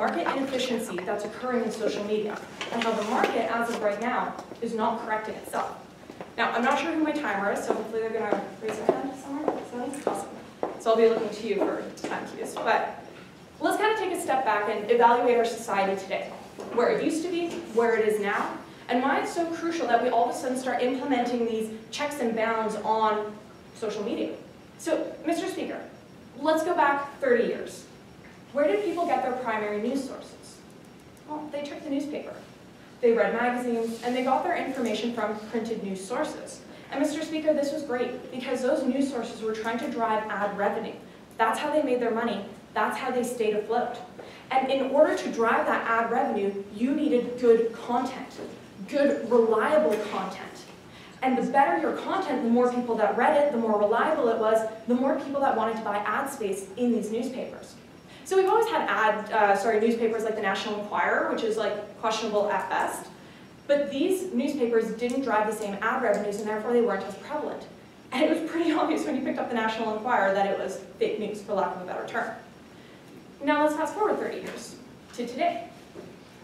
market inefficiency that's occurring in social media, and how the market, as of right now, is not correcting itself. Now, I'm not sure who my timer is, so hopefully they're going to raise their hand somewhere. Awesome. So I'll be looking to you for time cues. But let's kind of take a step back and evaluate our society today, where it used to be, where it is now, and why it's so crucial that we all of a sudden start implementing these checks and bounds on social media. So, Mr. Speaker, let's go back 30 years. Where did people get their primary news sources? Well, they checked the newspaper. They read magazines, and they got their information from printed news sources. And Mr. Speaker, this was great because those news sources were trying to drive ad revenue. That's how they made their money. That's how they stayed afloat. And in order to drive that ad revenue, you needed good content, good, reliable content. And the better your content, the more people that read it, the more reliable it was, the more people that wanted to buy ad space in these newspapers. So we've always had newspapers like the National Enquirer, which is like questionable at best. But these newspapers didn't drive the same ad revenues, and therefore they weren't as prevalent. And it was pretty obvious when you picked up the National Enquirer that it was fake news, for lack of a better term. Now let's fast forward 30 years to today,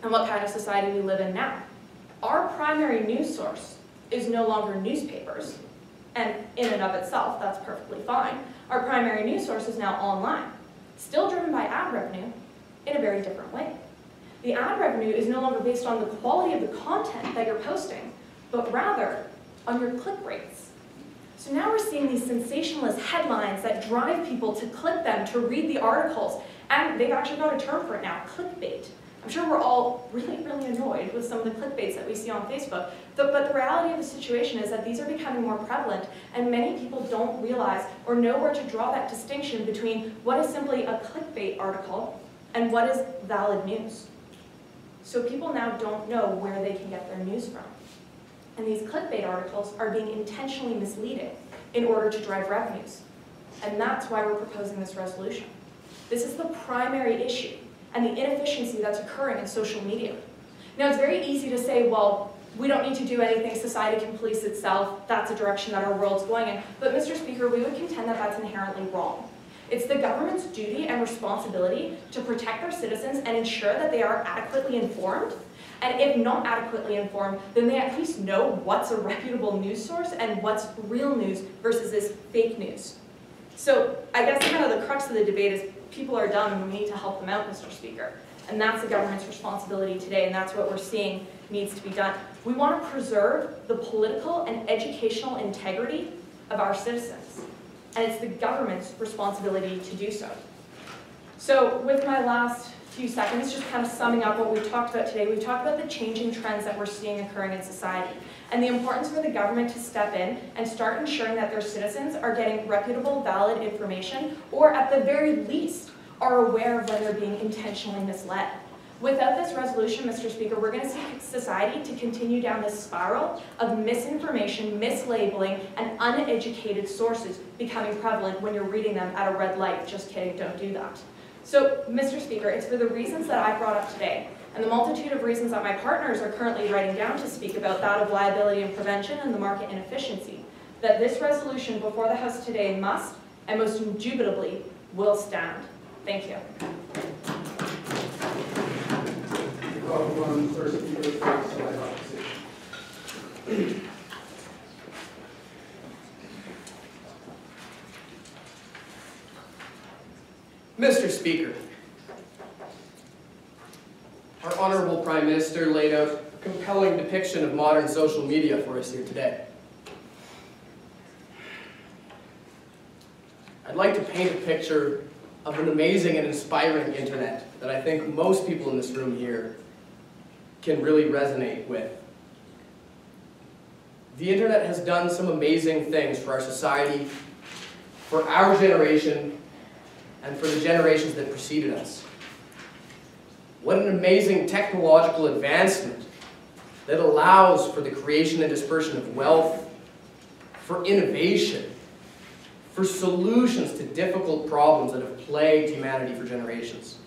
and what kind of society we live in now. Our primary news source is no longer newspapers, and in and of itself, that's perfectly fine. Our primary news source is now online, still driven by ad revenue in a very different way. The ad revenue is no longer based on the quality of the content that you're posting, but rather on your click rates. So now we're seeing these sensationalist headlines that drive people to click them, to read the articles, and they've actually got a term for it now, clickbait. I'm sure we're all really, really annoyed with some of the clickbaits that we see on Facebook, but the reality of the situation is that these are becoming more prevalent, and many people don't realize or know where to draw that distinction between what is simply a clickbait article and what is valid news. So people now don't know where they can get their news from. And these clickbait articles are being intentionally misleading in order to drive revenues. And that's why we're proposing this resolution. This is the primary issue and the inefficiency that's occurring in social media. Now, it's very easy to say, well, we don't need to do anything, society can police itself, that's a direction that our world's going in. But Mr. Speaker, we would contend that that's inherently wrong. It's the government's duty and responsibility to protect their citizens and ensure that they are adequately informed. And if not adequately informed, then they at least know what's a reputable news source and what's real news versus this fake news. So I guess kind of the crux of the debate is people are dumb and we need to help them out, Mr. Speaker. And that's the government's responsibility today, and that's what we're seeing needs to be done. We want to preserve the political and educational integrity of our citizens. And it's the government's responsibility to do so. So with my last few seconds, just kind of summing up what we've talked about today, we've talked about the changing trends that we're seeing occurring in society, and the importance for the government to step in and start ensuring that their citizens are getting reputable, valid information, or at the very least, are aware of when they're being intentionally misled. Without this resolution, Mr. Speaker, we're going to see society to continue down this spiral of misinformation, mislabeling, and uneducated sources becoming prevalent when you're reading them at a red light. Just kidding, don't do that. So, Mr. Speaker, it's for the reasons that I brought up today, and the multitude of reasons that my partners are currently writing down to speak about, that of liability and prevention and the market inefficiency, that this resolution before the House today must, and most indubitably, will stand. Thank you. Mr. Speaker, our Honorable Prime Minister laid out a compelling depiction of modern social media for us here today. I'd like to paint a picture of an amazing and inspiring internet that I think most people in this room here can really resonate with. The internet has done some amazing things for our society, for our generation, and for the generations that preceded us. What an amazing technological advancement that allows for the creation and dispersion of wealth, for innovation, for solutions to difficult problems that have plagued humanity for generations.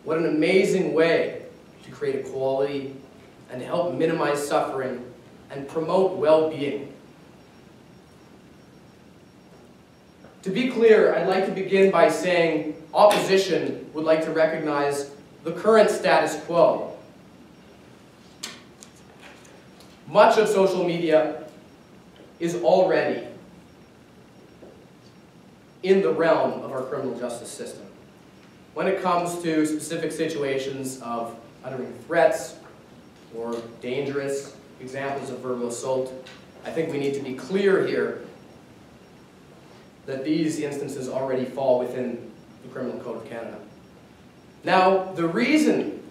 What an amazing way to create equality and to help minimize suffering and promote well-being. To be clear, I'd like to begin by saying opposition will would like to recognize the current status quo. Much of social media is already in the realm of our criminal justice system. When it comes to specific situations of uttering threats or dangerous examples of verbal assault, I think we need to be clear here that these instances already fall within the Criminal Code of Canada. Now, the reason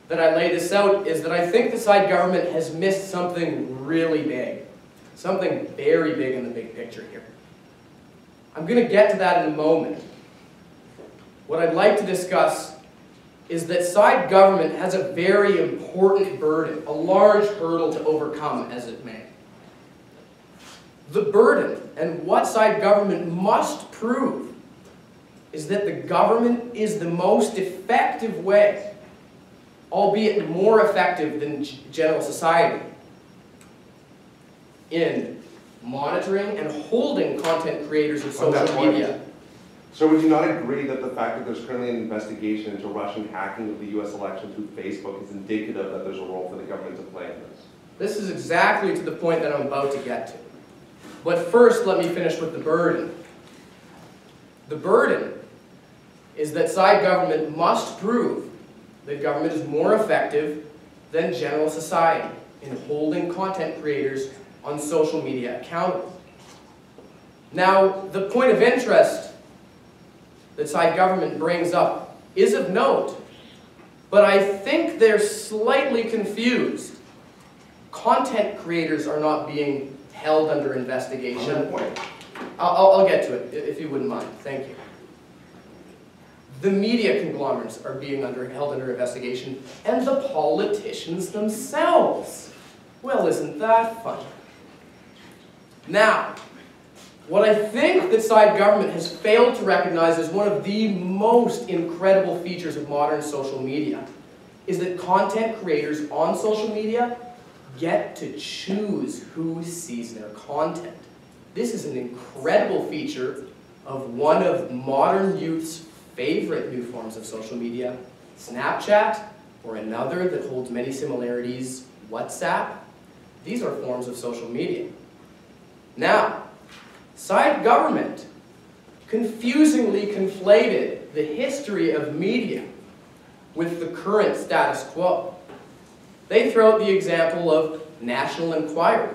that I lay this out is that I think the side government has missed something really big, something very big in the big picture here. I'm going to get to that in a moment. What I'd like to discuss is that side government has a very important burden, a large hurdle to overcome as it may. The burden and what side government must prove is that the government is the most effective way, albeit more effective than general society, in monitoring and holding content creators of social media. So would you not agree that the fact that there's currently an investigation into Russian hacking of the US election through Facebook is indicative that there's a role for the government to play in this? This is exactly to the point that I'm about to get to. But first, let me finish with the burden. The burden is that side government must prove that government is more effective than general society in holding content creators on social media accountable. Now, the point of interest that side government brings up is of note, but I think they're slightly confused. Content creators are not being held under investigation. I'll get to it, if you wouldn't mind. Thank you. The media conglomerates are being held under investigation, and the politicians themselves. Well, isn't that funny? Now, what I think that side government has failed to recognize as one of the most incredible features of modern social media is that content creators on social media get to choose who sees their content. This is an incredible feature of one of modern youth's favorite new forms of social media, Snapchat, or another that holds many similarities, WhatsApp. These are forms of social media. Now, side government confusingly conflated the history of media with the current status quo. They throw out the example of National Enquirer.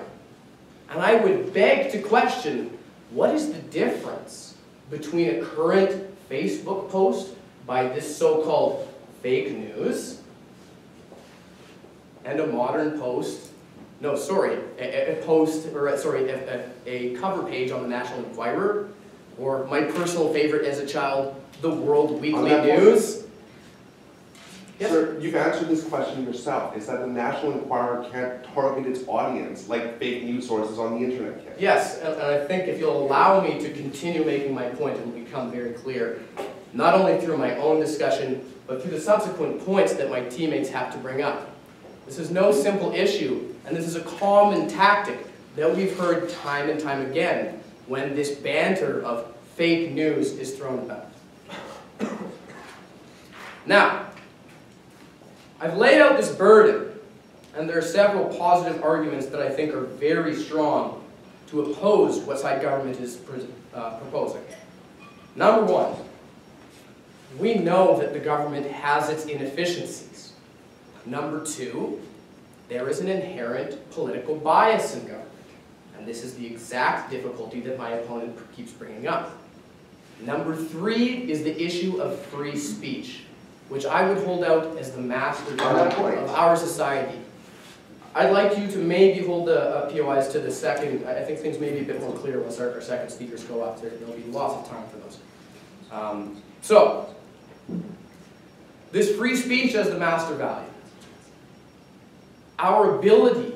And I would beg to question, what is the difference between a current Facebook post by this so-called fake news and a modern post, a cover page on the National Enquirer, or my personal favorite as a child, the World Weekly News? Yes. Sir, you've answered this question yourself. Is that the National Enquirer can't target its audience like fake news sources on the internet can? Yes, and I think if you'll allow me to continue making my point, it will become very clear, not only through my own discussion, but through the subsequent points that my teammates have to bring up. This is no simple issue, and this is a common tactic that we've heard time and time again when this banter of fake news is thrown about. Now, I've laid out this burden, and there are several positive arguments that I think are very strong to oppose what side government is proposing. Number one, we know that the government has its inefficiencies. Number two, there is an inherent political bias in government, and this is the exact difficulty that my opponent keeps bringing up. Number three is the issue of free speech, which I would hold out as the master of our society. I'd like you to maybe hold the POIs to the second. I think things may be a bit more clear once our second speakers go up. There'll be lots of time for those. So, this free speech as the master value. Our ability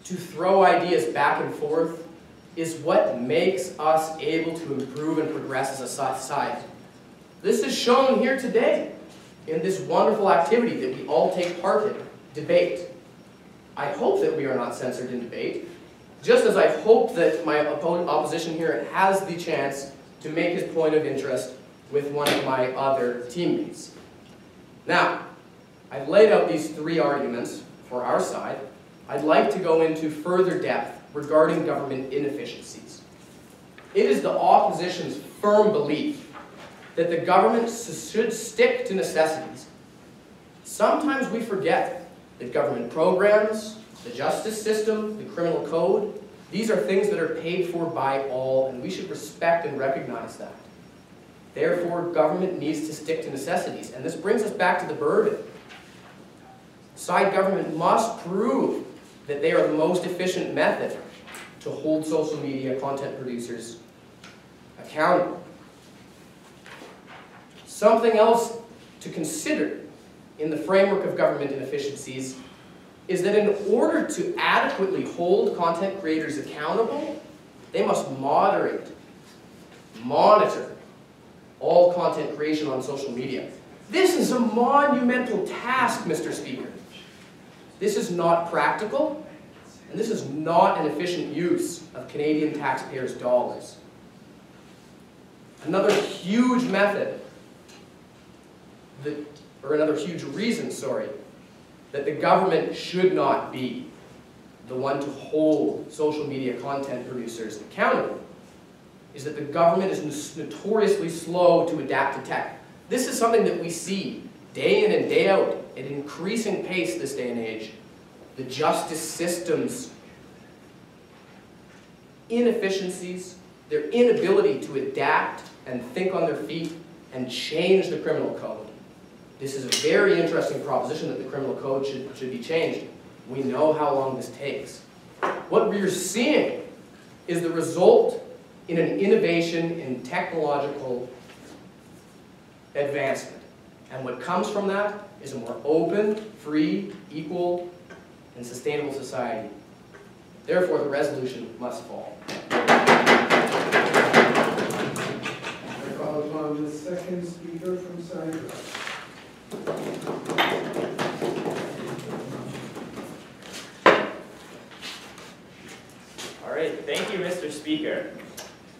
to throw ideas back and forth is what makes us able to improve and progress as a society. This is shown here today in this wonderful activity that we all take part in, debate. I hope that we are not censored in debate, just as I hope that my opposition here has the chance to make his point of interest with one of my other teammates. Now, I've laid out these three arguments for our side. I'd like to go into further depth regarding government inefficiencies. It is the opposition's firm belief that the government should stick to necessities. Sometimes we forget that government programs, the justice system, the criminal code, these are things that are paid for by all, and we should respect and recognize that. Therefore, government needs to stick to necessities, and this brings us back to the burden. Side government must prove that they are the most efficient method to hold social media content producers accountable. Something else to consider in the framework of government inefficiencies is that in order to adequately hold content creators accountable, they must moderate, monitor all content creation on social media. This is a monumental task, Mr. Speaker. This is not practical, and this is not an efficient use of Canadian taxpayers' dollars. Another huge method, another huge reason, that the government should not be the one to hold social media content producers accountable is that the government is notoriously slow to adapt to tech. This is something that we see day in and day out at an increasing pace this day and age. The justice system's inefficiencies, their inability to adapt and think on their feet and change the criminal code. This is a very interesting proposition that the criminal code should be changed. We know how long this takes. What we're seeing is the result in an innovation in technological advancement. And what comes from that is a more open, free, equal, and sustainable society. Therefore, the resolution must fall. I call upon the second speaker from Cyprus. All right, thank you, Mr. Speaker.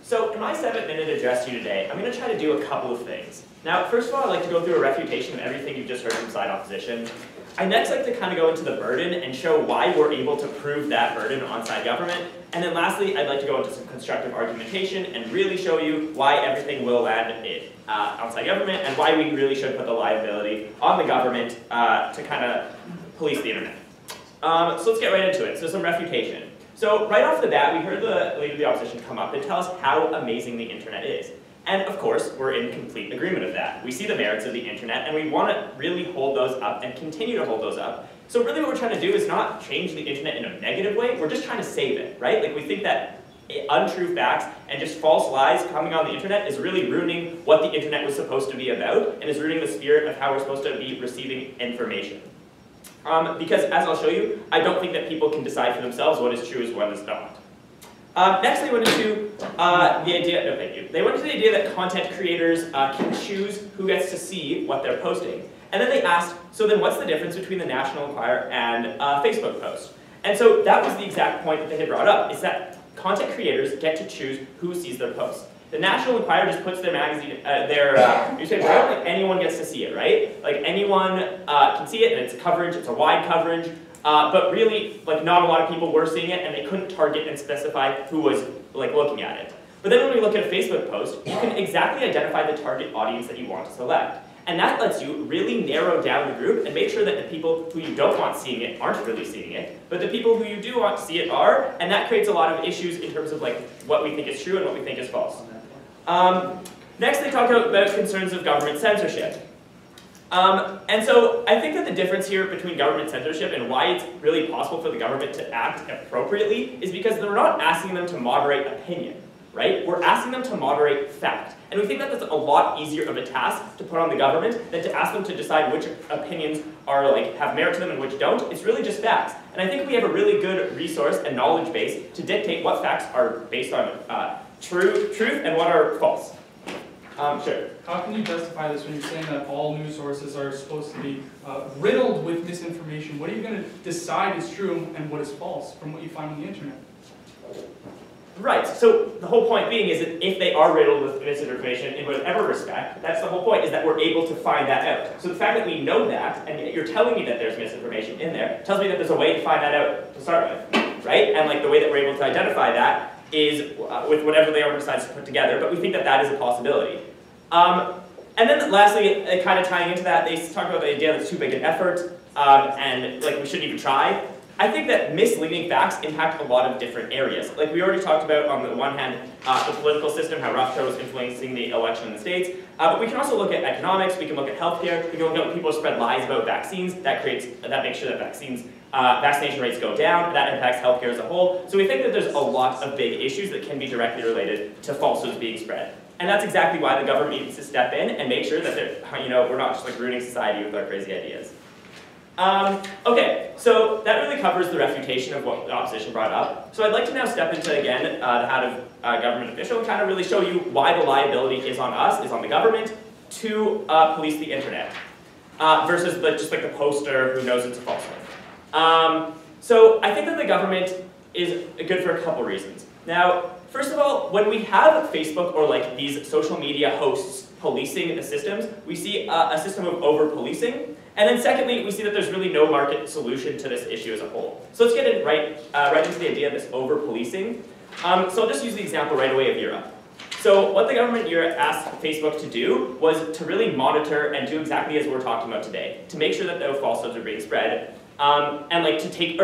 So in my 7-minute address to you today, I'm going to try to do a couple of things. Now, first of all, I'd like to go through a refutation of everything you've just heard from side opposition. I'd next like to kind of go into the burden and show why we're able to prove that burden on side government. And then lastly, I'd like to go into some constructive argumentation and really show you why everything will land on side government and why we really should put the liability on the government to kind of police the internet. So let's get right into it. So some refutation. So right off the bat, we heard the leader of the opposition come up and tell us how amazing the internet is. And of course, we're in complete agreement of that. We see the merits of the internet, and we want to really hold those up and continue to hold those up. So really what we're trying to do is not change the internet in a negative way, we're just trying to save it, right? Like we think that untrue facts and just false lies coming on the internet is really ruining what the internet was supposed to be about, and is ruining the spirit of how we're supposed to be receiving information. Because as I'll show you, I don't think that people can decide for themselves what is true and what is not. Next, they went into the idea, no thank you, they went into the idea that content creators can choose who gets to see what they're posting. And then they asked, so then what's the difference between the National Enquirer and a Facebook post? And so that was the exact point that they had brought up, is that content creators get to choose who sees their posts. The National Enquirer just puts their magazine, their newspaper out, like anyone gets to see it, right? Like anyone can see it, and it's coverage, it's a wide coverage. But really, like not a lot of people were seeing it, and they couldn't target and specify who was like looking at it. But then when we look at a Facebook post, you can exactly identify the target audience that you want to select. And that lets you really narrow down the group and make sure that the people who you don't want seeing it aren't really seeing it, but the people who you do want to see it are, and that creates a lot of issues in terms of like what we think is true and what we think is false. Next, they talk about concerns of government censorship. And so I think that the difference here between government censorship and why it's really possible for the government to act appropriately is because we're not asking them to moderate opinion, right? We're asking them to moderate fact. And we think that that's a lot easier of a task to put on the government than to ask them to decide which opinions are like have merit to them and which don't. It's really just facts. And I think we have a really good resource and knowledge base to dictate what facts are based on truth and what are false. Sure. How can you justify this when you're saying that all news sources are supposed to be riddled with misinformation? What are you going to decide is true and what is false from what you find on the internet? Right, so the whole point being is that if they are riddled with misinformation in whatever respect, that's the whole point, is that we're able to find that out. So the fact that we know that, and you're telling me that there's misinformation in there, tells me that there's a way to find that out to start with, right? And like the way that we're able to identify that is with whatever the government decides to put together, but we think that that is a possibility. And then lastly, kind of tying into that, they talk about the idea that it's too big an effort, and like we shouldn't even try. I think that misleading facts impact a lot of different areas. Like we already talked about, on the one hand, the political system, how Russia was influencing the election in the States, but we can also look at economics, we can look at healthcare, we can look at when people spread lies about vaccines, that makes sure that vaccination rates go down, that impacts healthcare as a whole. So we think that there's a lot of big issues that can be directly related to falsehoods being spread. And that's exactly why the government needs to step in and make sure that we're not just like ruining society with our crazy ideas. Okay, so that really covers the refutation of what the opposition brought up. So I'd like to now step into, again, the hat of government official and kind of really show you why the liability is on us, is on the government, to police the internet, versus just like the poster who knows it's a falsehood. So I think that the government is good for a couple reasons. Now, first of all, when we have Facebook or like these social media hosts policing the systems, we see a system of over-policing. And then secondly, we see that there's really no market solution to this issue as a whole. So let's get in right into the idea of this over-policing. So I'll just use the example right away of Europe. So what the government in Europe asked Facebook to do was to really monitor and do exactly as we're talking about today, to make sure that no falsehoods are being spread, and like to make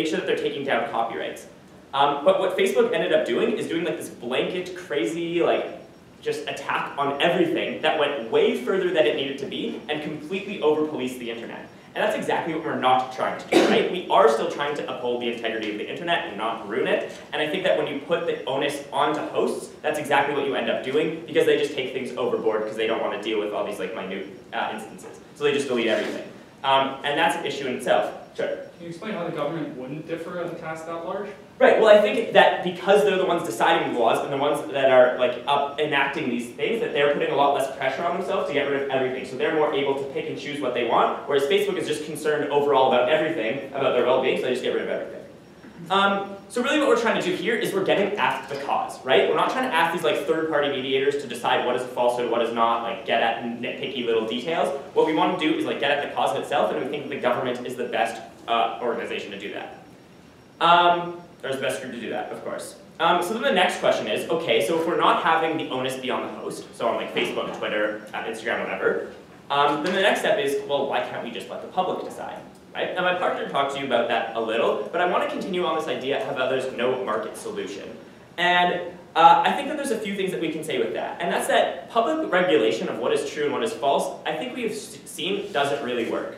sure that they're taking down copyrights. But what Facebook ended up doing is doing like this blanket, crazy, like just attack on everything that went way further than it needed to be and completely over-policed the internet. And that's exactly what we're not trying to do, right? We are still trying to uphold the integrity of the internet and not ruin it. And I think that when you put the onus onto hosts, that's exactly what you end up doing, because they just take things overboard because they don't want to deal with all these like minute instances. So they just delete everything. And that's an issue in itself. Sure. Can you explain how the government wouldn't differ on a task that large? Right, well I think that because they're the ones deciding the laws and the ones that are like enacting these things, that they're putting a lot less pressure on themselves to get rid of everything. So they're more able to pick and choose what they want, whereas Facebook is just concerned overall about everything, about their well-being, so they just get rid of everything. So really what we're trying to do here is we're getting at the cause, right? We're not trying to ask these like third-party mediators to decide what is a falsehood, what is not, like get at nitpicky little details. What we want to do is like get at the cause of itself, and we think that the government is the best organization to do that. There's the best group to do that, of course. So then the next question is, okay, so if we're not having the onus be on the host, so on like Facebook, Twitter, Instagram, whatever, then the next step is, well, why can't we just let the public decide, right? Now my partner talked to you about that a little, but I want to continue on this idea of how there's no market solution. And I think that there's a few things that we can say with that, and that's that public regulation of what is true and what is false, I think we have seen doesn't really work.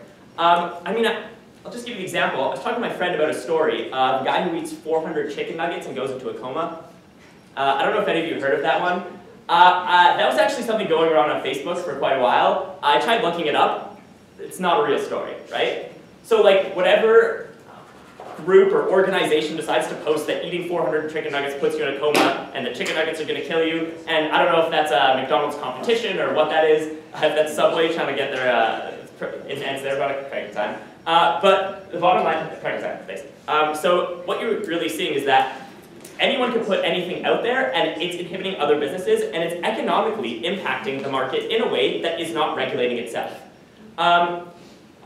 I'll just give you an example. I was talking to my friend about a story, a guy who eats 400 chicken nuggets and goes into a coma. I don't know if any of you heard of that one. That was actually something going around on Facebook for quite a while. I tried looking it up. It's not a real story, right? So like whatever group or organization decides to post that eating 400 chicken nuggets puts you in a coma and the chicken nuggets are going to kill you, and I don't know if that's a McDonald's competition or what that is, if that's Subway trying to get their ends there about a pregnant time. But the bottom line, so what you're really seeing is that anyone can put anything out there and it's inhibiting other businesses and it's economically impacting the market in a way that is not regulating itself.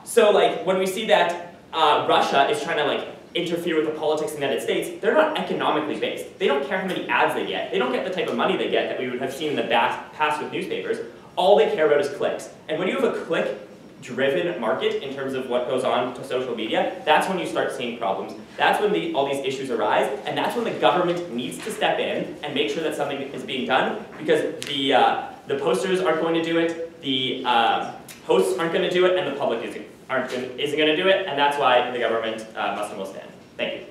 So like when we see that Russia is trying to like interfere with the politics in the United States, they're not economically based. They don't care how many ads they get. They don't get the type of money they get that we would have seen in the past with newspapers. All they care about is clicks. And when you have a click-driven market in terms of what goes on to social media, that's when you start seeing problems. That's when all these issues arise, and that's when the government needs to step in and make sure that something is being done, because the posters aren't going to do it, the hosts aren't going to do it, and the public isn't going to do it, and that's why the government must and will stand. Thank you.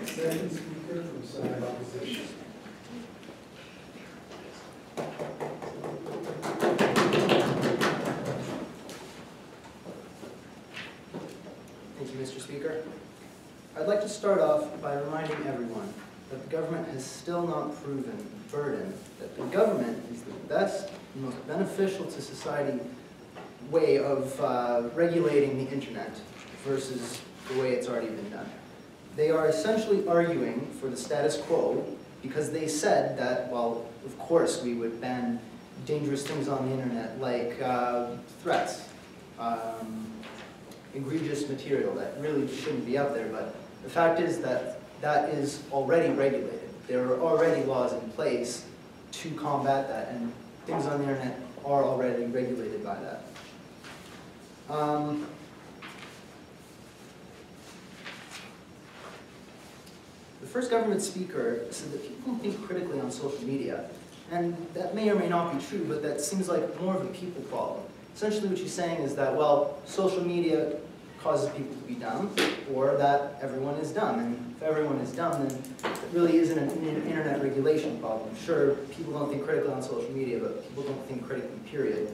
Second speaker from side opposition. Thank you, Mr. Speaker. I'd like to start off by reminding everyone that the government has still not proven the burden that the government is the best and most beneficial to society way of regulating the internet. versus the way it's already been done. They are essentially arguing for the status quo because they said that, well, of course we would ban dangerous things on the internet like threats, egregious material that really shouldn't be out there, but the fact is that that is already regulated. There are already laws in place to combat that, and things on the internet are already regulated by that. The first government speaker said that people don't think critically on social media, and that may or may not be true, but that seems like more of a people problem. Essentially what she's saying is that, well, social media causes people to be dumb, or that everyone is dumb, and if everyone is dumb, then it really isn't an internet regulation problem. Sure, people don't think critically on social media, but people don't think critically, period.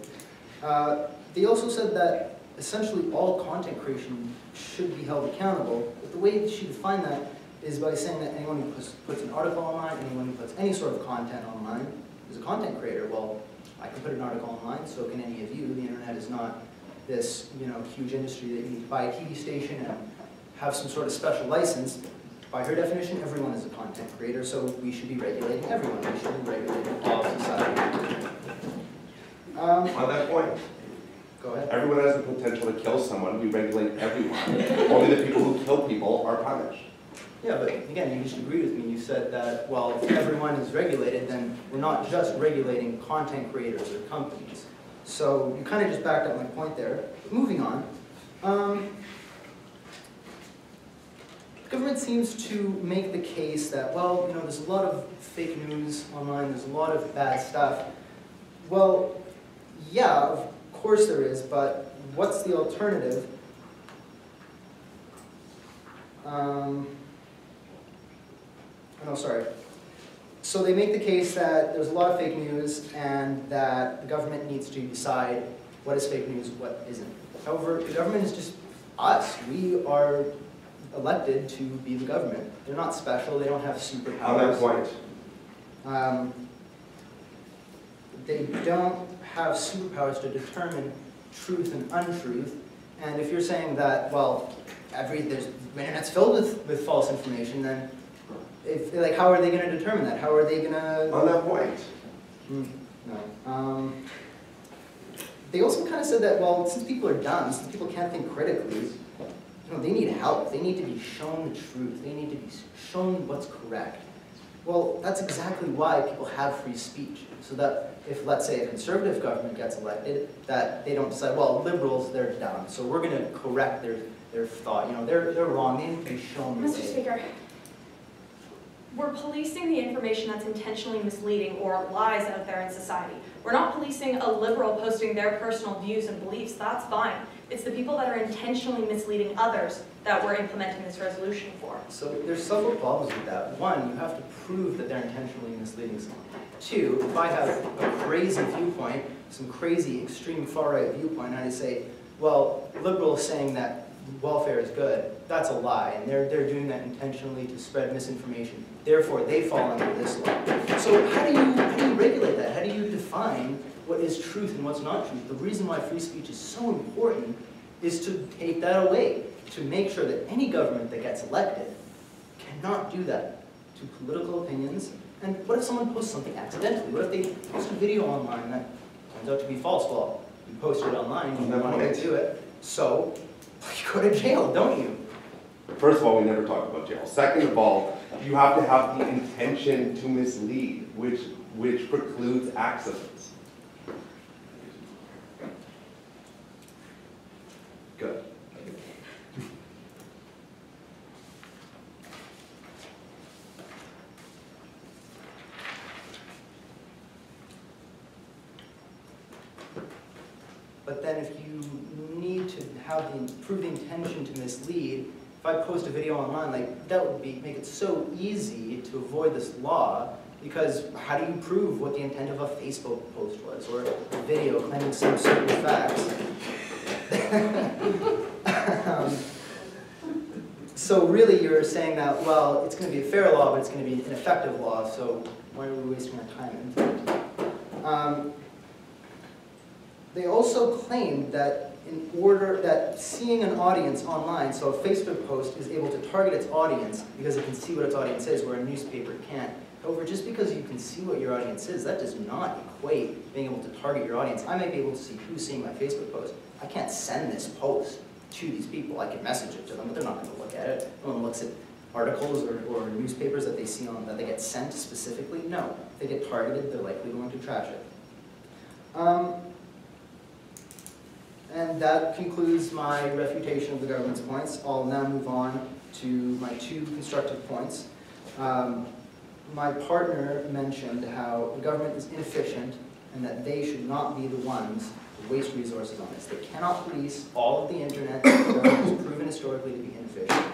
They also said that essentially all content creation should be held accountable, but the way she defined that is by saying that anyone who puts an article online, anyone who puts any sort of content online is a content creator. Well, I can put an article online, so can any of you. The internet is not this, huge industry that you need to buy a TV station and have some sort of special license. By her definition, everyone is a content creator, so we should be regulating everyone. We should be regulating all of society. On that point, Go ahead. everyone has the potential to kill someone. We regulate everyone. Only the people who kill people are punished. Yeah, but again, you just agreed with me. You said that, well, if everyone is regulated, then we're not just regulating content creators or companies. So you kind of just backed up my point there. Moving on. The government seems to make the case that, well, there's a lot of fake news online, there's a lot of bad stuff. Well, yeah, of course there is, but what's the alternative? No, sorry. So they make the case that there's a lot of fake news and that the government needs to decide what is fake news, what isn't. However, the government is just us. We are elected to be the government. They're not special. They don't have superpowers. On that point, they don't have superpowers to determine truth and untruth. And if you're saying that, well, the internet's filled with false information, then how are they going to determine that? How are they going to... on that point, No. They also kind of said that, well, since people are dumb, since people can't think critically, they need help. They need to be shown the truth. They need to be shown what's correct. Well, that's exactly why people have free speech. So that if, let's say, a conservative government gets elected, that they don't decide, well, liberals, they're dumb, so we're going to correct their thought. They're wrong. They need to be shown the Mr. way. Speaker, we're policing the information that's intentionally misleading or lies out there in society. We're not policing a liberal posting their personal views and beliefs. That's fine. It's the people that are intentionally misleading others that we're implementing this resolution for. So there's several problems with that. One, you have to prove that they're intentionally misleading someone. Two, if I have a crazy viewpoint, some crazy extreme far-right viewpoint, and I say, well, liberals saying that welfare is good, that's a lie, and they're doing that intentionally to spread misinformation. Therefore, they fall under this law. So how do you regulate that? How do you define what is truth and what's not truth? The reason why free speech is so important is to take that away, to make sure that any government that gets elected cannot do that to political opinions. And what if someone posts something accidentally? What if they post a video online that turns out to be false? Well, you post it online, you want to do it, so you go to jail, don't you? first of all, we never talk about jail. Second of all, you have to have the intention to mislead, which precludes accidents. Good. But then if you need to have prove the intention to mislead, if I post a video online, like that would make it so easy to avoid this law, because how do you prove what the intent of a Facebook post was, or a video claiming some certain facts? So really you're saying that, well, it's going to be a fair law, but it's going to be an effective law, so why are we wasting our time implementing it? They also claim that in order that seeing an audience online, so a Facebook post is able to target its audience because it can see what its audience is, where a newspaper can't. However, just because you can see what your audience is, that does not equate being able to target your audience. I may be able to see who's seeing my Facebook post. I can't send this post to these people. I can message it to them, but they're not going to look at it. No one looks at articles or newspapers that they see on, that they get sent specifically. No, if they get targeted, they're likely going to trash it. And that concludes my refutation of the government's points. I'll now move on to my 2 constructive points. My partner mentioned how the government is inefficient and that they should not be the ones to waste resources on this. They cannot police all of the internet. The government has proven historically to be inefficient.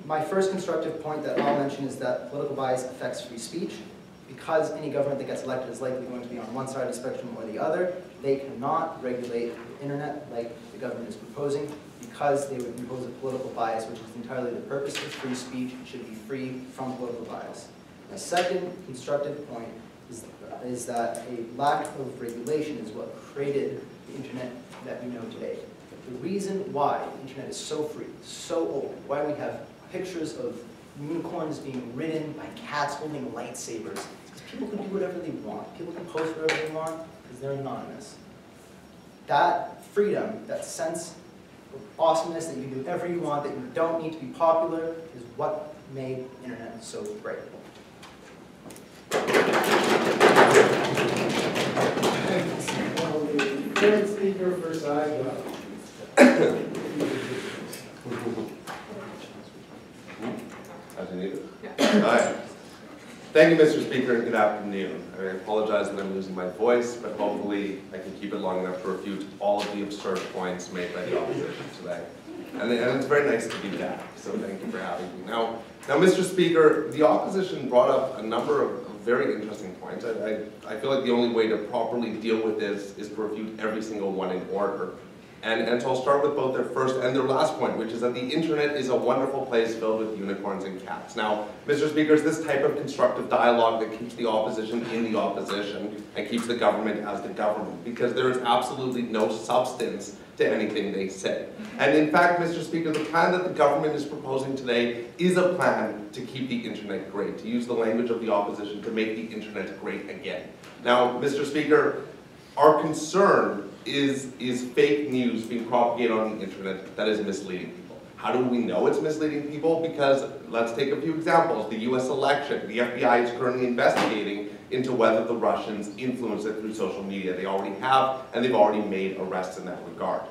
My first constructive point that I'll mention is that political bias affects free speech. Because any government that gets elected is likely going to be on one side of the spectrum or the other, they cannot regulate the internet like the government is proposing, because they would impose a political bias, which is entirely the purpose of free speech. It should be free from political bias. My second constructive point is that a lack of regulation is what created the internet that we know today. The reason why the internet is so free, so open, why we have pictures of unicorns being ridden by cats holding lightsabers, is because people can do whatever they want. People can post whatever they want because they're anonymous. That freedom, that sense of awesomeness that you can do whatever you want, that you don't need to be popular, is what made the internet so great. Well, the third speaker for side. As you need it? Yeah. All right. Thank you, Mr. Speaker, and good afternoon. I apologize that I'm losing my voice, but hopefully I can keep it long enough to refute all of the absurd points made by the opposition today. And it's very nice to be back, so thank you for having me. Now, Mr. Speaker, the opposition brought up a number of very interesting points. I feel like the only way to properly deal with this is to refute every single one in order. And so I'll start with both their first and their last point, which is that the internet is a wonderful place filled with unicorns and cats. Now, Mr. Speaker, it's this type of constructive dialogue that keeps the opposition in the opposition and keeps the government as the government, because there is absolutely no substance to anything they say. And in fact, Mr. Speaker, the plan that the government is proposing today is a plan to keep the internet great, to use the language of the opposition, to make the internet great again. Now, Mr. Speaker, our concern is fake news being propagated on the internet that is misleading people. How do we know it's misleading people? Because let's take a few examples. The US election, the FBI is currently investigating into whether the Russians influenced it through social media. They already have, and they've already made arrests in that regard.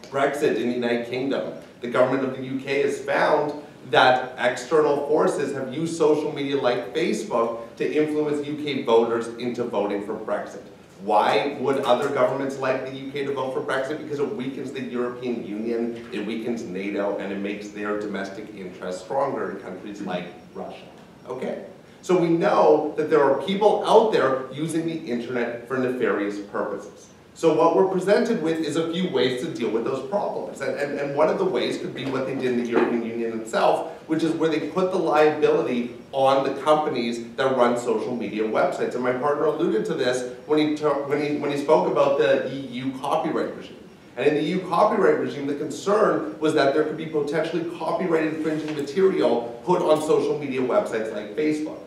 Brexit in the United Kingdom, the government of the UK has found that external forces have used social media like Facebook to influence UK voters into voting for Brexit. Why would other governments like the UK to vote for Brexit? Because it weakens the European Union, it weakens NATO, and it makes their domestic interests stronger in countries like Russia. Okay? So we know that there are people out there using the internet for nefarious purposes. So what we're presented with is a few ways to deal with those problems. And one of the ways could be what they did in the European Union itself, which is where they put the liability on the companies that run social media websites. And my partner alluded to this when he spoke about the EU copyright regime. And in the EU copyright regime, the concern was that there could be potentially copyright infringing material put on social media websites like Facebook.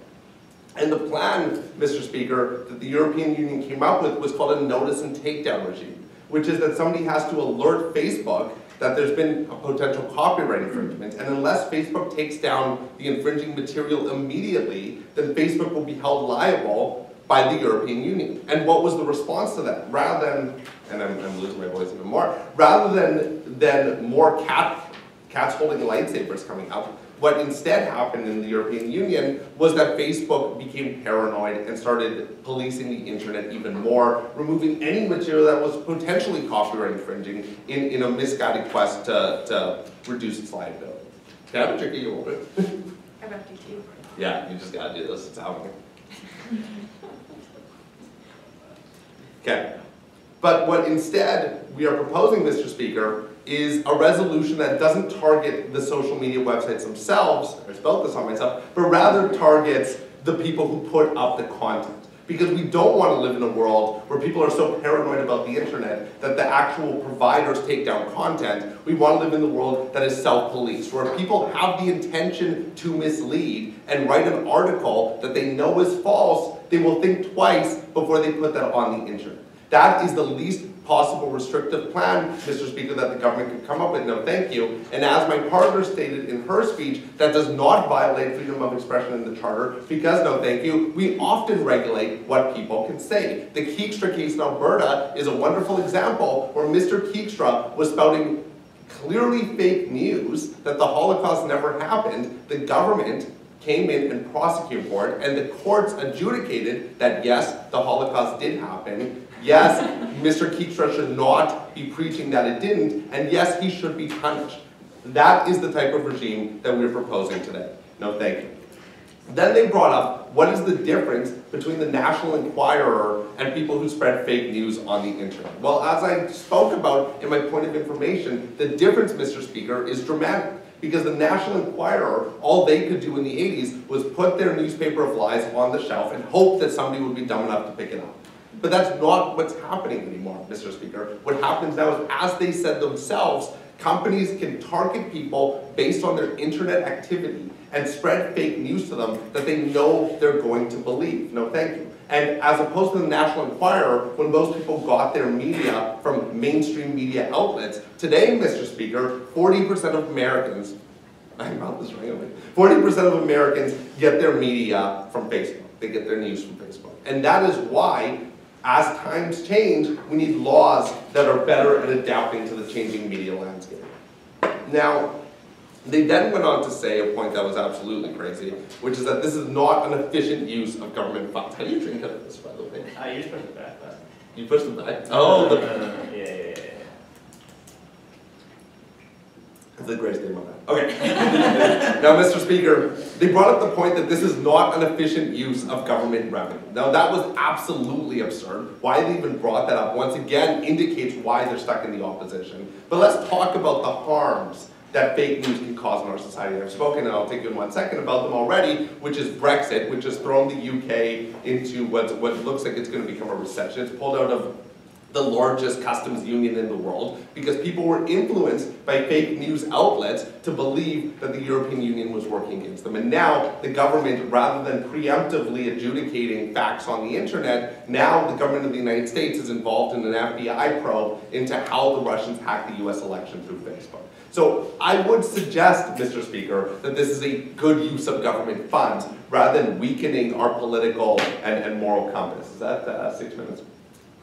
And the plan, Mr. Speaker, that the European Union came up with was called a notice and takedown regime, which is that somebody has to alert Facebook that there's been a potential copyright infringement, and unless Facebook takes down the infringing material immediately, then Facebook will be held liable by the European Union. And what was the response to that? Rather than, and I'm losing my voice even more, rather than more cats holding lightsabers coming up, what instead happened in the European Union was that Facebook became paranoid and started policing the internet even more, removing any material that was potentially copyright infringing in a misguided quest to reduce its liability. Can I have a drink of your water? I've got you. Yeah, you just gotta do this, it's happening. Okay. But what instead we are proposing, Mr. Speaker, is a resolution that doesn't target the social media websites themselves, I spelled this on myself, but rather targets the people who put up the content. because we don't want to live in a world where people are so paranoid about the internet that the actual providers take down content. We want to live in the world that is self-policed, where people have the intention to mislead and write an article that they know is false, they will think twice before they put that on the internet. That is the least possible restrictive plan, Mr. Speaker, that the government could come up with. No, thank you. And as my partner stated in her speech, that does not violate freedom of expression in the Charter, because, no, thank you, we often regulate what people can say. The Keekstra case in Alberta is a wonderful example where Mr. Keekstra was spouting clearly fake news that the Holocaust never happened. The government came in and prosecuted for it, and the courts adjudicated that yes, the Holocaust did happen. Yes, Mr. Keekstra should not be preaching that it didn't, and yes, he should be punished. That is the type of regime that we're proposing today. No, thank you. Then they brought up, what is the difference between the National Enquirer and people who spread fake news on the internet? Well, as I spoke about in my point of information, the difference, Mr. Speaker, is dramatic. Because the National Enquirer, all they could do in the 80s was put their newspaper of lies on the shelf and hope that somebody would be dumb enough to pick it up. But that's not what's happening anymore, Mr. Speaker. What happens now is, as they said themselves, companies can target people based on their internet activity and spread fake news to them that they know they're going to believe. No, thank you. And as opposed to the National Enquirer, when most people got their media from mainstream media outlets, today, Mr. Speaker, 40% of Americans, my mouth is running, 40% of Americans get their media from Facebook. They get their news from Facebook. And that is why, as times change, we need laws that are better at adapting to the changing media landscape. Now, they then went on to say a point that was absolutely crazy, which is that this is not an efficient use of government funds. How do you drink out of this, by the way? You just push it back. You push them back? Oh, Yeah. It's the greatest thing about that. Okay. Now, Mr. Speaker, they brought up the point that this is not an efficient use of government revenue. Now, that was absolutely absurd. Why they even brought that up, once again, indicates why they're stuck in the opposition. But let's talk about the harms that fake news can cause in our society. I've spoken, and I'll take you in 1 second, about them already, which is Brexit, which has thrown the UK into what looks like it's going to become a recession. It's pulled out of the largest customs union in the world because people were influenced by fake news outlets to believe that the European Union was working against them. And now the government, rather than preemptively adjudicating facts on the internet, now the government of the United States is involved in an FBI probe into how the Russians hacked the US election through Facebook. So I would suggest, Mr. Speaker, that this is a good use of government funds rather than weakening our political and moral compass. Is that 6 minutes?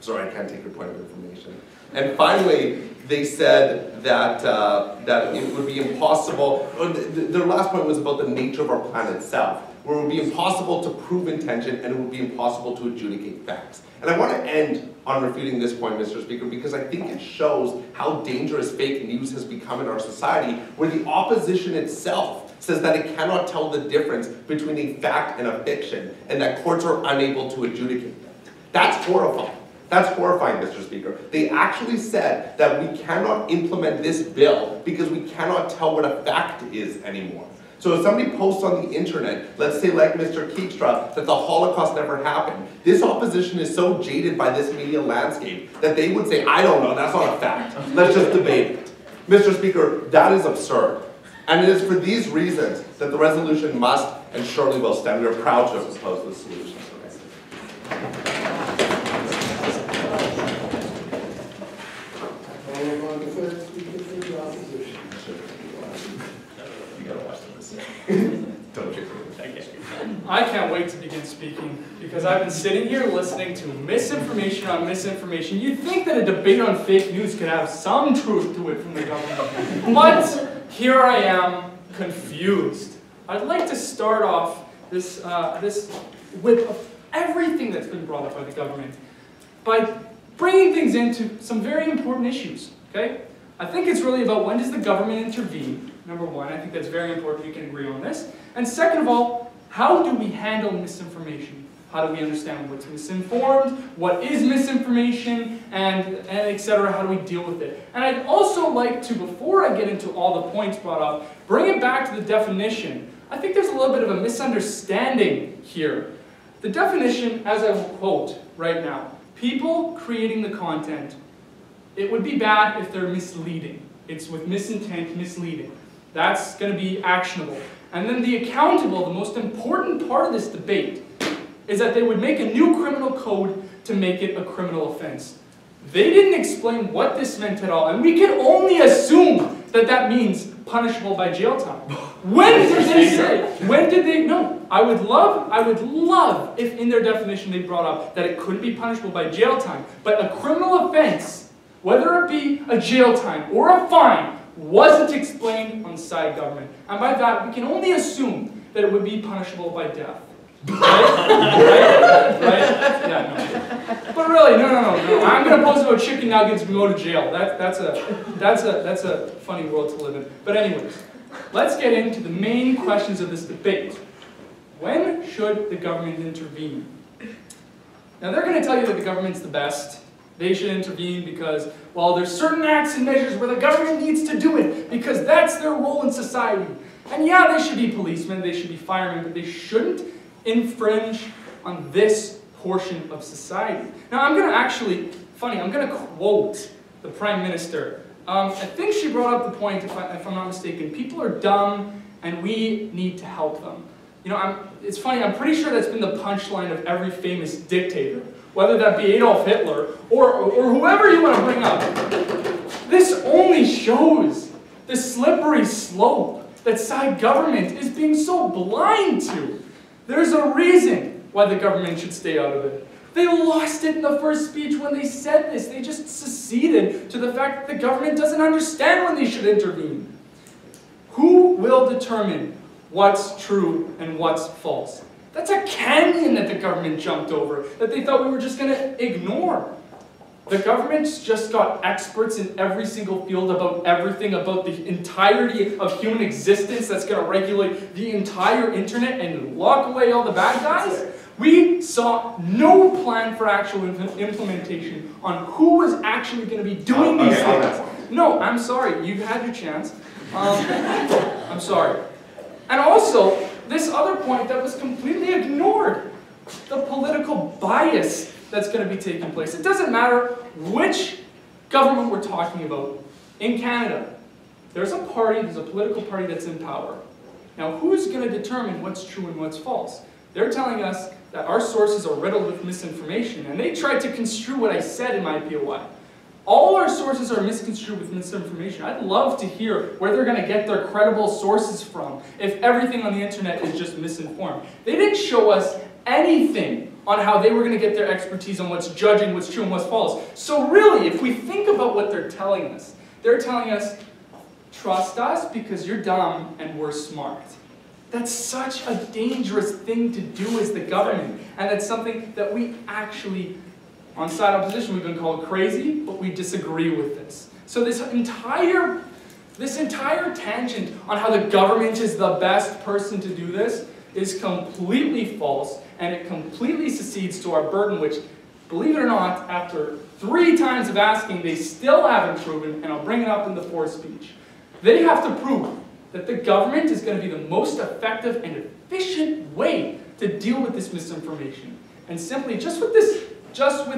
Sorry, I can't take your point of information. And finally, they said that, that it would be impossible, their last point was about the nature of our planet itself, where it would be impossible to prove intention and it would be impossible to adjudicate facts. And I want to end on refuting this point, Mr. Speaker, because I think it shows how dangerous fake news has become in our society, where the opposition itself says that it cannot tell the difference between a fact and a fiction, and that courts are unable to adjudicate them. That's horrifying. That's horrifying, Mr. Speaker. They actually said that we cannot implement this bill because we cannot tell what a fact is anymore. So if somebody posts on the internet, let's say like Mr. Keekstra, that the Holocaust never happened, this opposition is so jaded by this media landscape that they would say, I don't know, that's not a fact. Let's just debate it. Mr. Speaker, that is absurd. And it is for these reasons that the resolution must and surely will stand. We are proud to have proposed this solution. I can't wait to begin speaking because I've been sitting here listening to misinformation on misinformation. You'd think that a debate on fake news could have some truth to it from the government. But here I am, confused. I'd like to start off this with everything that's been brought up by the government by bringing things into some very important issues, okay? I think it's really about when does the government intervene, number one. I think that's very important, we can agree on this. And second of all, how do we handle misinformation? How do we understand what's misinformed, what is misinformation, and et cetera, how do we deal with it? And I'd also like to, before I get into all the points brought up, bring it back to the definition. I think there's a little bit of a misunderstanding here. The definition, as I will quote right now, people creating the content, it would be bad if they're misleading. It's with misintent, misleading. That's going to be actionable. And then the accountable, the most important part of this debate, is that they would make a new criminal code to make it a criminal offense. They didn't explain what this meant at all, and we can only assume that that means punishable by jail time. When did they say? When did they? No. I would love if in their definition they brought up that it couldn't be punishable by jail time, but a criminal offense, whether it be a jail time or a fine, wasn't explained on the side government. And by that, we can only assume that it would be punishable by death. Right? Yeah, no. But really, no. I'm going to post about chicken nuggets and go to jail. That's a funny world to live in. But anyways, let's get into the main questions of this debate. When should the government intervene? Now, they're going to tell you that the government's the best. They should intervene because, well, there's certain acts and measures where the government needs to do it because that's their role in society. And yeah, they should be policemen, they should be firemen, but they shouldn't infringe on this portion of society. Now, I'm going to quote the Prime Minister. I think she brought up the point, if I'm not mistaken, people are dumb and we need to help them. You know, it's funny, I'm pretty sure that's been the punchline of every famous dictator, whether that be Adolf Hitler or whoever you want to bring up. This only shows the slippery slope that side government is being so blind to. There's a reason why the government should stay out of it. They lost it in the first speech when they said this. They just seceded to the fact that the government doesn't understand when they should intervene. Who will determine what's true and what's false? That's a canyon that the government jumped over, that they thought we were just going to ignore. The government's just got experts in every single field about everything, about the entirety of human existence that's going to regulate the entire internet and lock away all the bad guys. We saw no plan for actual implementation on who was actually going to be doing these things. No, I'm sorry. You've had your chance. I'm sorry. And also, this other point that was completely ignored, the political bias that's going to be taking place. It doesn't matter which government we're talking about. In Canada, there's a political party that's in power. Now, who's going to determine what's true and what's false? They're telling us that our sources are riddled with misinformation, and they tried to construe what I said in my POI. All our sources are misconstrued with misinformation. I'd love to hear where they're going to get their credible sources from if everything on the internet is just misinformed. They didn't show us anything on how they were going to get their expertise on what's judging, what's true, and what's false. So really, if we think about what they're telling us trust us because you're dumb and we're smart. That's such a dangerous thing to do as the government. And that's something that we actually, on side opposition, we've been called crazy, but we disagree with this. So this entire tangent on how the government is the best person to do this is completely false, and it completely secedes to our burden, which, believe it or not, after 3 times of asking, they still haven't proven, and I'll bring it up in the 4th speech. They have to prove that the government is going to be the most effective and efficient way to deal with this misinformation. And simply, just with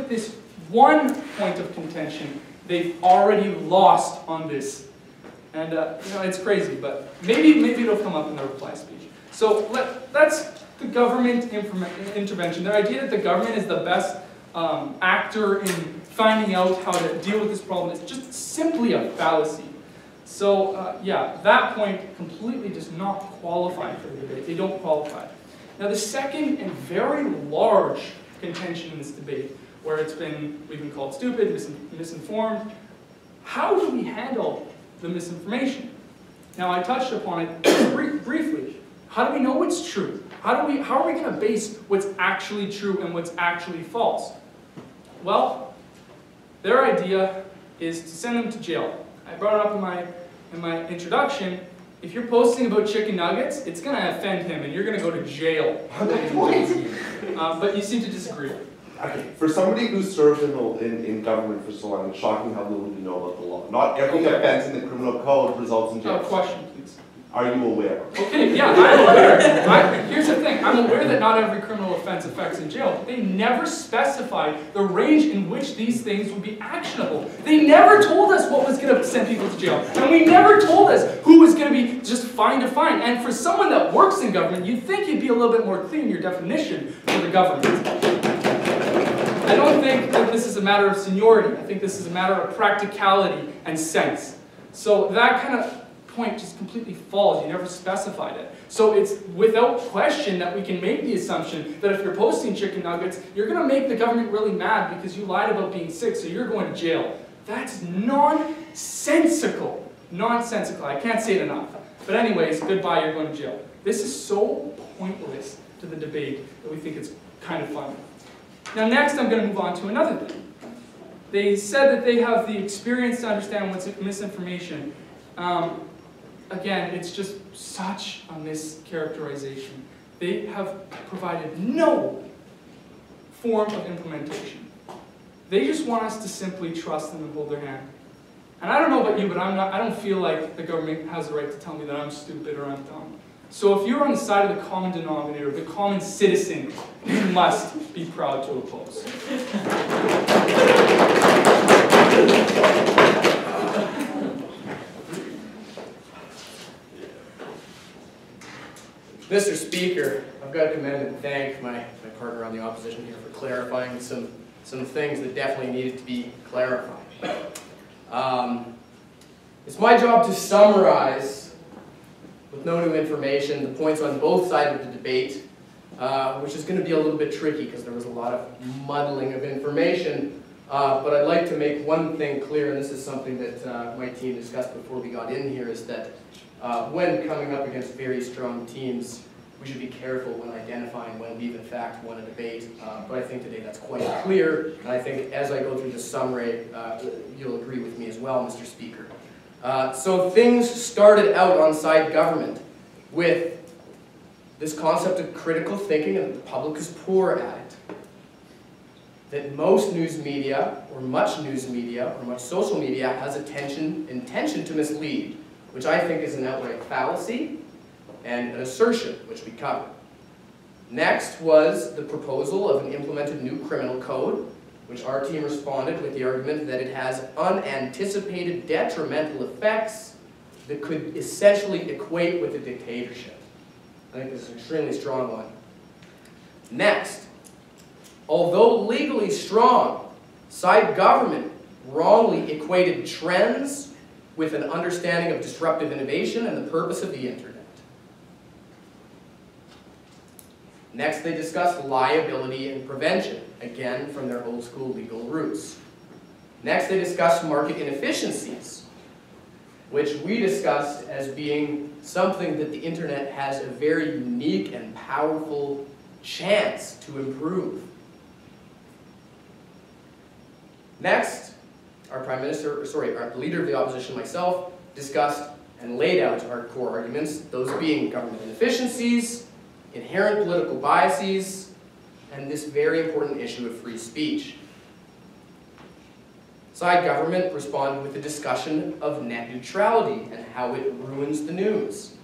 this one point of contention, they've already lost on this. And it's crazy, but maybe it'll come up in the reply speech. So that's the government intervention. Their idea that the government is the best actor in finding out how to deal with this problem is just simply a fallacy. So yeah, that point completely does not qualify for the debate. They don't qualify. Now the second and very large contention in this debate, where we've been called stupid, misinformed, how do we handle the misinformation? Now I touched upon it briefly. How do we know what's true? How are we going to base what's actually true and what's actually false? Well, their idea is to send them to jail. I brought it up in my introduction. If you're posting about chicken nuggets, it's going to offend him, and you're going to go to jail. But you seem to disagree. Okay, for somebody who's served in government for so long, it's shocking how little you know about the law. Not every offense in the criminal code results in jail. Question, please. Are you aware? Okay, yeah, I'm aware. Here's the thing. I'm aware that not every criminal offense affects in jail, but they never specified the range in which these things would be actionable. They never told us what was going to send people to jail. And we never told us who was going to be just fine to fine. And for someone that works in government, you'd think you'd be a little bit more clear in your definition for the government. I don't think that this is a matter of seniority. I think this is a matter of practicality and sense. So that kind of point just completely falls. You never specified it. So it's without question that we can make the assumption that if you're posting chicken nuggets, you're going to make the government really mad because you lied about being sick, so you're going to jail. That's nonsensical. Nonsensical. I can't say it enough. But anyways, goodbye, you're going to jail. This is so pointless to the debate that we think it's kind of funny. Now next I'm going to move on to another thing. They said that they have the experience to understand what's misinformation. Again, it's just such a mischaracterization. They have provided no form of implementation. They just want us to simply trust them and hold their hand. And I don't know about you, but I don't feel like the government has the right to tell me that I'm stupid or I'm dumb. So if you're on the side of the common denominator, the common citizen, you must be proud to oppose. Mr. Speaker, I've got to commend and thank my partner on the opposition here for clarifying some things that definitely needed to be clarified. It's my job to summarize, with no new information, the points on both sides of the debate, which is going to be a little bit tricky because there was a lot of muddling of information. But I'd like to make one thing clear, and this is something that my team discussed before we got in here, is that when coming up against very strong teams, we should be careful when identifying when we've in fact won a debate. But I think today that's quite clear, and I think as I go through the summary, you'll agree with me as well, Mr. Speaker. So things started out on side government with this concept of critical thinking, and the public is poor at it. That most news media, or much news media, or much social media has intention to mislead, which I think is an outright fallacy and an assertion, which we covered. Next was the proposal of an implemented new criminal code, which our team responded with the argument that it has unanticipated detrimental effects that could essentially equate with a dictatorship. I think this is an extremely strong one. Next, although legally strong, side government wrongly equated trends with an understanding of disruptive innovation and the purpose of the internet. Next, they discussed liability and prevention, again from their old school legal roots. Next, they discussed market inefficiencies, which we discussed as being something that the internet has a very unique and powerful chance to improve. Next, our leader of the opposition, myself, discussed and laid out our core arguments, those being government inefficiencies, inherent political biases, and this very important issue of free speech. Side government responded with a discussion of net neutrality and how it ruins the news,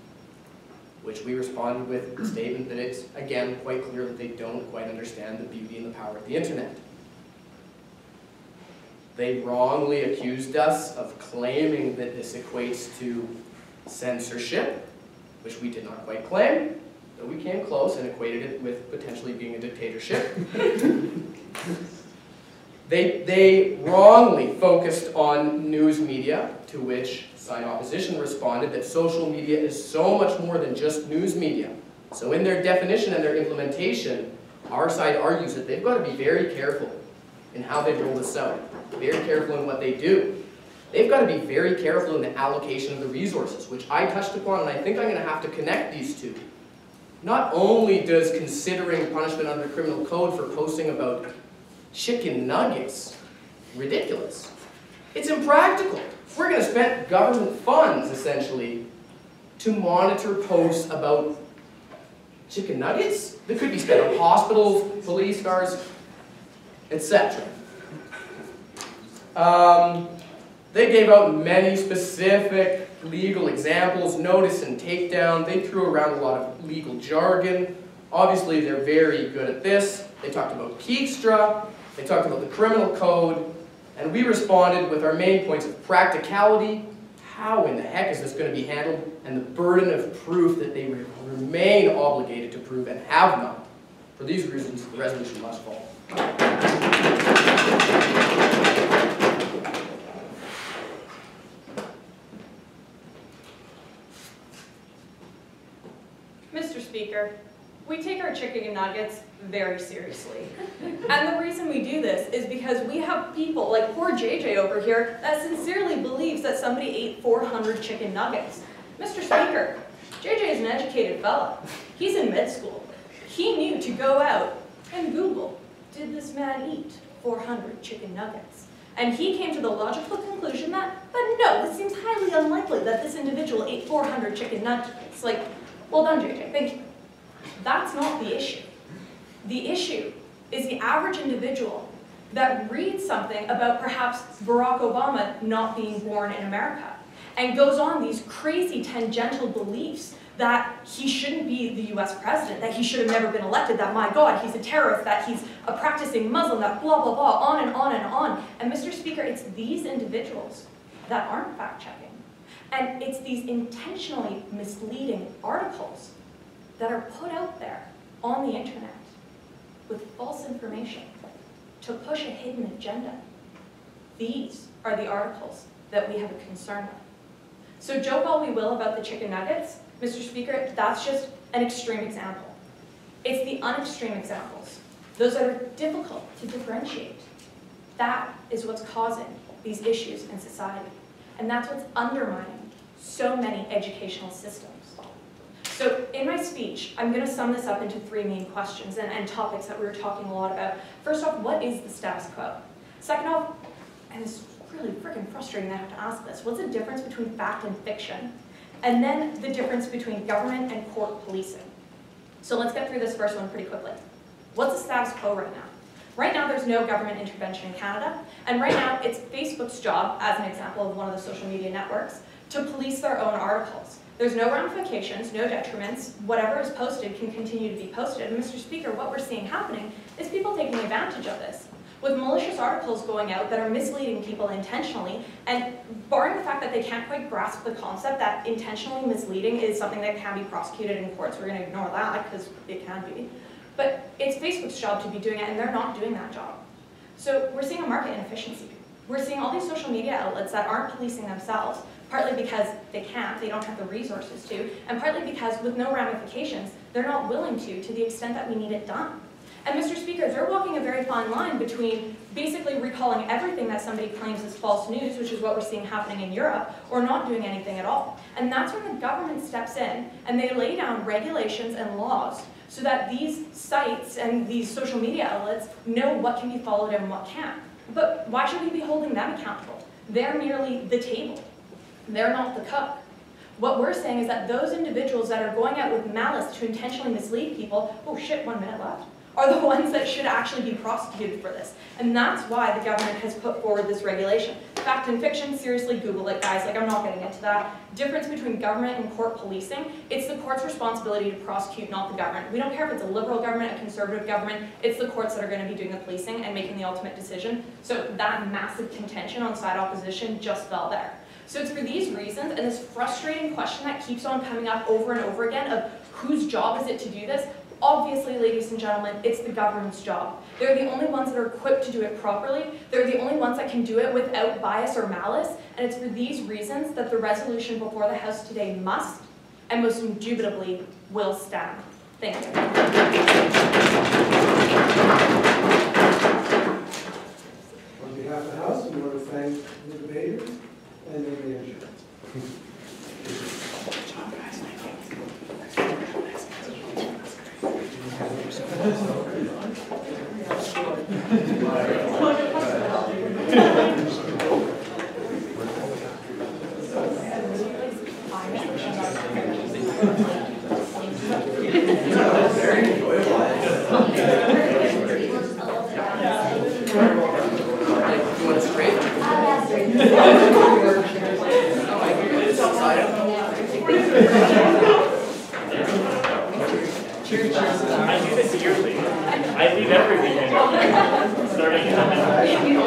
which we responded with a statement that it's, again, quite clear that they don't quite understand the beauty and the power of the internet. They wrongly accused us of claiming that this equates to censorship, which we did not quite claim, though we came close and equated it with potentially being a dictatorship. They wrongly focused on news media, to which side opposition responded that social media is so much more than just news media. So in their definition and their implementation, our side argues that they've got to be very careful in how they roll this out, very careful in what they do. They've got to be very careful in the allocation of the resources, which I touched upon, and I think I'm going to have to connect these two. Not only does considering punishment under the criminal code for posting about chicken nuggets ridiculous, it's impractical. We're going to spend government funds, essentially, to monitor posts about chicken nuggets that could be spent on hospitals, police cars, etc. They gave out many specific legal examples, notice and takedown. They threw around a lot of legal jargon. Obviously, they're very good at this. They talked about Keekstra, they talked about the criminal code, and we responded with our main points of practicality, how in the heck is this going to be handled, and the burden of proof that they remain obligated to prove and have none. For these reasons, the resolution must fall. Mr. Speaker, we take our chicken nuggets very seriously. And the reason we do this is because we have people, like poor JJ over here, that sincerely believes that somebody ate 400 chicken nuggets. Mr. Speaker, JJ is an educated fella. He's in med school. He knew to go out and Google, did this man eat 400 chicken nuggets? And he came to the logical conclusion that, but no, this seems highly unlikely that this individual ate 400 chicken nuggets. Like, well done, JJ, thank you. That's not the issue. The issue is the average individual that reads something about perhaps Barack Obama not being born in America and goes on these crazy tangential beliefs that he shouldn't be the US president, that he should have never been elected, that my God, he's a terrorist, that he's a practicing Muslim, that blah, blah, blah, on and on and on. And Mr. Speaker, it's these individuals that aren't fact-checking. And it's these intentionally misleading articles that are put out there on the internet with false information to push a hidden agenda. These are the articles that we have a concern with. So joke all we will about the chicken nuggets, Mr. Speaker, that's just an extreme example. It's the unextreme examples, those that are difficult to differentiate. That is what's causing these issues in society. And that's what's undermining so many educational systems. So in my speech, I'm going to sum this up into three main questions and topics that we were talking a lot about. First off, what is the status quo? Second off, and it's really freaking frustrating that I have to ask this, what's the difference between fact and fiction? And then the difference between government and court policing. So let's get through this first one pretty quickly. What's the status quo right now? Right now, there's no government intervention in Canada, and right now, it's Facebook's job, as an example of one of the social media networks, to police their own articles. There's no ramifications, no detriments. Whatever is posted can continue to be posted. And Mr. Speaker, what we're seeing happening is people taking advantage of this, with malicious articles going out that are misleading people intentionally, and barring the fact that they can't quite grasp the concept that intentionally misleading is something that can be prosecuted in courts. We're going to ignore that because it can be. But it's Facebook's job to be doing it, and they're not doing that job. So we're seeing a market inefficiency. We're seeing all these social media outlets that aren't policing themselves, partly because they can't, they don't have the resources to, and partly because with no ramifications, they're not willing to the extent that we need it done. And Mr. Speaker, they're walking a very fine line between basically recalling everything that somebody claims is false news, which is what we're seeing happening in Europe, or not doing anything at all. And that's when the government steps in and they lay down regulations and laws so that these sites and these social media outlets know what can be followed and what can't. But why should we be holding them accountable? They're merely the table. They're not the cook. What we're saying is that those individuals that are going out with malice to intentionally mislead people, oh shit, 1 minute left, are the ones that should actually be prosecuted for this. And that's why the government has put forward this regulation. Fact and fiction, seriously, Google it, guys. Like, I'm not getting into that. Difference between government and court policing, it's the court's responsibility to prosecute, not the government. We don't care if it's a liberal government, a conservative government, it's the courts that are going to be doing the policing and making the ultimate decision. So that massive contention on side opposition just fell there. So it's for these reasons, and this frustrating question that keeps on coming up over and over again of whose job is it to do this? Obviously, ladies and gentlemen, it's the government's job. They're the only ones that are equipped to do it properly. They're the only ones that can do it without bias or malice. And it's for these reasons that the resolution before the House today must, and most indubitably, will stand. Thank you. On behalf of the House, we want to thank the debaters and the manager. You want it straight? Cheers. I do this yearly. I leave every weekend. Starting at I know.